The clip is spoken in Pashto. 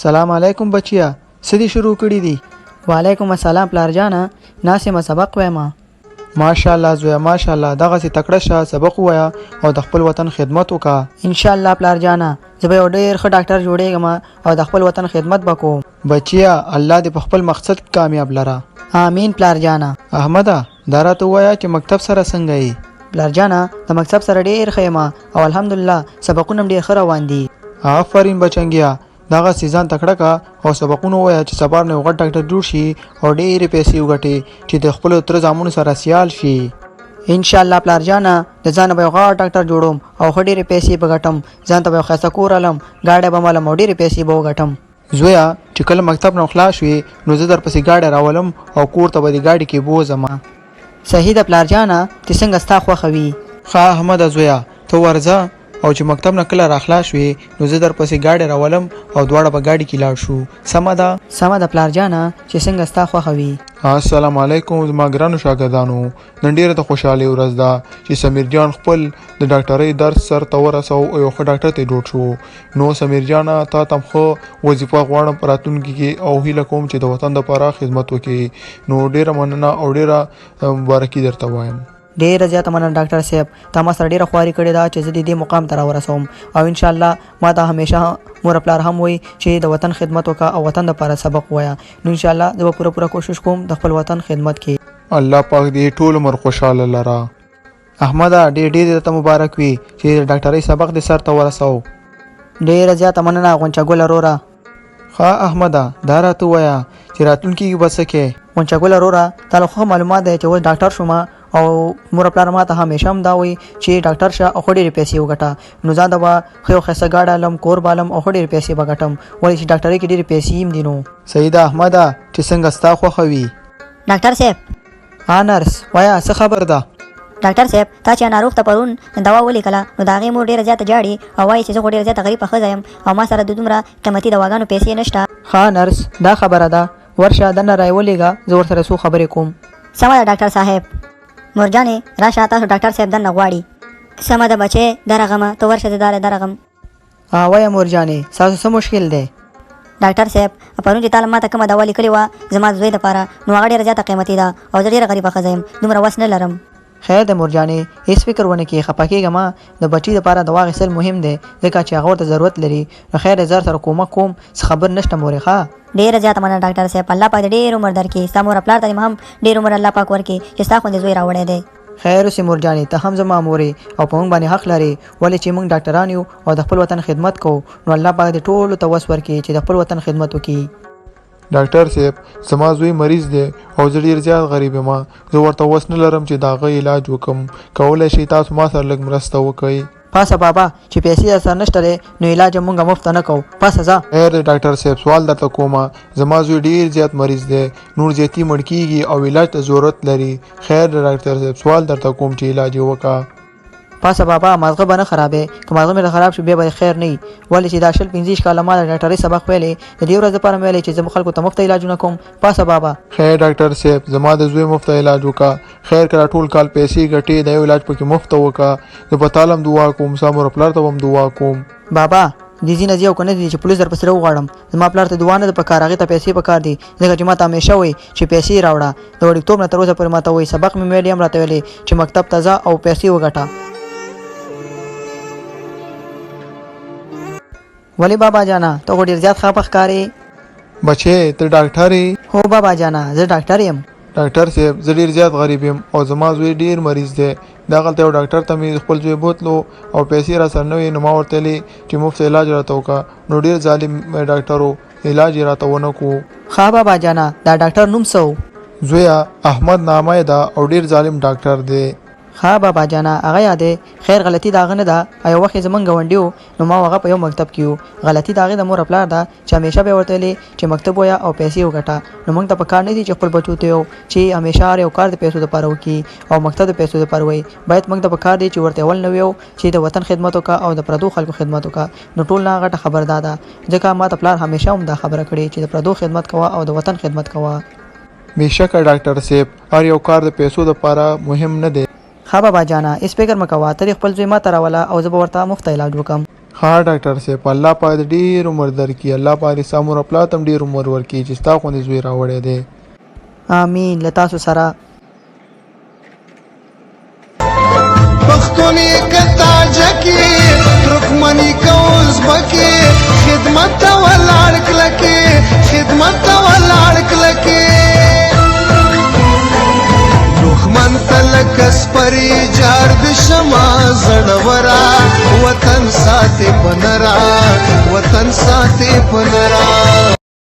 سلام علیکم بچیا سدي شروع کړی دي. وعلیکم السلام پلار جانا ناسمه سبق وایم. ماشاءالله زویا ماشاءالله دغه سي تکړه شه سبق وایا او د خپل وطن خدمت وکا. ان شاء الله پلار جانا زه به ډیر ښه ډاکټر جوړېږم او د خپل وطن خدمت وکوم. بچیا الله دې په خپل مقصد کامیاب لره. امين پلار جانا. احمد دراته وایا چې مکتب سره څنګه یې؟ پلار جانا د مکتب سره ډیر خیمه او الحمدلله سبقونه ډیر ښه روان دي. آفرین بچنګیا دغه سیزان تکړه کا او سبقونه وایا چې سبا نه غټ ډاکټر جوړ شي او ډېرې پیسې وګټي چې د خپل تر زامونو سره سیال شي. ان شاء الله پلار جانا د ځان به غټ ډاکټر جوړوم او ډېرې پیسې بغټم ځان ته به خاصه کور علم گاډه به مال مو ډېرې پیسې به وګټم. زویا چې کله مکتب نو خلاص وي نو زه در پسې گاډه راولم او کور ته به د گاډي کې بوزم. صحیح ده پلار جانا چې څنګه ستا خوښوي. ښه احمد زویا ته ورځه او چې مکتب نه کله راخلاص وي نو زه در پسې گاډي راولم او دواړه به گاډي کې لاړ شو. سمه ده پلار جانا چې څنګه ستا خوښوي. السلام علیکم زما ګرانو شاګردانو نن ډیره د خوشحالي ورځ ده چې سمیر جان خپل د ډاکټرۍ درس سر ته ورسو او یو ښه ډاکټر ته جوړ شو. نو سمیر جان تا تم خو وظیفه غواړم په راتلونکي کې او هیله کوم چې د وطن لپاره خدمت وکړي. نو ډیره مننه او ډیره مبارکي درته وایم. ډیره زیاته مننه ډاکټر صاحب تا ما سره ډیره خواري کړې ده چې زه دې مقام ته راورسوم او ان شاء الله ما ته همیشه مور پلار هم وي چې د وطن خدمت وکا او وطن لپاره سبق وایا. نو ان شاء الله زه پوره کوشش کوم د خپل وطن خدمت کې. الله پاک دې ټول عمر خوشاله لره. احمد ډېر ته مبارک وي چې ډاکټرۍ سبق دې سر ته ورسو. ډیره زیاته مننه غونچا ګل رورا. ښه احمد دا راته وایا چې راتلونکي کې بسکه غونچا ګل رورا تا خو معلومات ده چې و ډاکټر شوم او مور پلار ما ته همیشه هم دا وي چې ډاکټر شه او ډېرې پیسې وګټه. نو ځان دا خو خسه گاډه علم کور بالم او ډېرې پیسې وګټم ولې چې ډاکټرۍ کې ډېرې پیسې هم دي. نو صحیح ده احمد چې څنګه ستا خوښوي. ډاکټر صاحب نرس وایا څه خبر ده؟ ډاکټر صاحب تا چې ناروغ ته پرون دوا ولیکله نو د هغې مور ډېره زیاته جاړي او وایي چې زه خو ډېره زیاته غریبه ښځه یم او ما سره د دومره قیمتي دواګانو پیسې نشته. ښه نرس دا خبره ده ورشه دننه راولېږه زه ورسره څو خبرې کوم. سمه ده ډاکټر صاحب. مورجانې راشه تاسو ډاکټر صاحب دننه غواړي. سمه ده بچې درغمه ته ورشه زه درغم. وایه مورجانې ستاسو څه مشکل دی؟ ډاکټر صاحب پرون چې تا ما ته کومه دوا لیکلې وه زما د زوی دپاره نو هغه ډېره زیاته قیمتي ده او زه ډېره غریبه ښځه یم دومره وس نه لرم. خیر د مورجانې هېڅ فکر ونه کړې خفه کېږه ما د بچي دپاره دوا اخیستل مهم دی ځکه چې هغه ورته ضرورت لري. نو خیر زه سره کومک کوم څه خبر نشته مورې. ښه ډېره زیاته مننه ډاکټر صاحب الله پاک دې ډېر عمر درکړي ستا مور پلار ته هم ډېر عمر الله پاک ورکړي چې ستا خوندې زوی راوړی دی. خیر اوسې مورجانې ته هم زما مورې او په موږ باندې حق لرې ولې چې موږ ډاکټران یو او د خپل وطن خدمت کوو. نو الله پاک دې ټولو ته وس ورکړي چې د خپل وطن خدمت وکړي. ډاکټر صاحب زما زوی مریض دی او زه ډېر زیات غریب یم زه ورته وس نه لرم چې د هغه علاج وکم. کولی شئ تاسو ما سره لږ مرسته وکړئ؟ پاسه بابا چې پیسې درسره نشته دی نو علاج مونږ مفت نه کوو. پاسه ځه. خیر ډاکټر صاحب سوال درته کومه زما زوی ډېر زیات مریض دی نور زیاتي مړ کېږي او علاج ته ضرورت لري. خیر ډاکټر صاحب سوال درته کوم چې علاج یې وکړه. پاسه بابا مازغه به نه خرابې که مازغه مې خراب شو بیا به خیر نه وي ولې چې دا 25 کاله ما د ډاکټرۍ سبق ویلې د دې ورځ لپاره مې ویلې چې زه خلکو ته مفت علاجونه کوم. پاسه بابا. خیر ډاکټر صاحب زما د زوی مفت علاج وکړه. خیر کله ټول کال پیسې ګټې د یو علاج پکې مفت وکړه. زه په تا هم دعا کوم ستا مور پلار ته هم دعا کوم. بابا دې ځینې زه یو که نه دي چې پولیس در پسې راوغواړم زما پلار ته دعا نه ده پکار هغې ته پیسې پکار دي ځکه چې ما ته همیشه وایي چې پیسې راوړه د وړکتوب نه تر اوسه پورې ما ته وایي سبق مې ویلې هم راته ویلې چې مکتب ته ځه او پیسې وګټه. ولی بابا جانا ته خو ډېر زیات خفه ښکارې. بچې ته ډاکټر یې؟ هو بابا جانا زه ډاکټر یم. ډاکټر صاحب زه ډېر زیات غریب یم او زما زوی ډېر مریض دی. دغلته یو ډاکټر ته مې خپل زوی بوتلو او پیسې را سره نه وې نو ما ورته ویلې چې مفت علاج راته وکړه. نو ډېر ظالم ډاکټر و علاج یې راته ونه کړو. ښه بابا جانا دا ډاکټر نوم څه و؟ زویه احمد نامه یې ده او ډېر ظالم ډاکټر دی. ښه بابا جانا هغه یادې خیر غلطي د هغه نه ده. یو وخت یې زموږ ګاونډي و نو ما هغه په یو مکتب کې و غلطي د هغې د مور پلار ده چې همیشه به یې ورته ویلې چې مکتب وایه او پیسې وګټه. نو موږ ته په کار نه دي چې خپل بچو ته یو چې همیشه هر یو کار د پیسو دپاره وکړي او مکتب د پیسو دپاره وایي. باید موږ ته په کار دی چې ورته اول نه ویو چې د وطن خدمت وکړه او د پردو خلکو خدمت وکړه. نو ټول نه غټه خبر دا ده ځکه ما ته پلار همیشه هم دا خبره کړې چې د پردو خدمت کوه او د وطن خدمت کوه. بېشکه ډاکټر صاحب هر یو کار د پیسو دپاره مهم نه دی. ښه بابا جانا هېڅ فکر مه کوه ته دې خپل زوی ما ته راوله او زه به ورته مفت علاج وکړم. ها ډاکټر صاحب الله پاک دې ډېر عمر درکړي الله پاک دې ستا مور او پلار ته هم ډېر عمر ورکړي چې ستا غوندې زوی راوړی دی آمین له تاسو سره پښتوني کتاجه کې ترکمني کو ازبکي خدمت ته ولاړ کلکې خدمت ته ولاړ کلکې دښمن ته لکه سپرې جار د شمع زړورا وطن ساتي پنرا وطن ساتي پنرا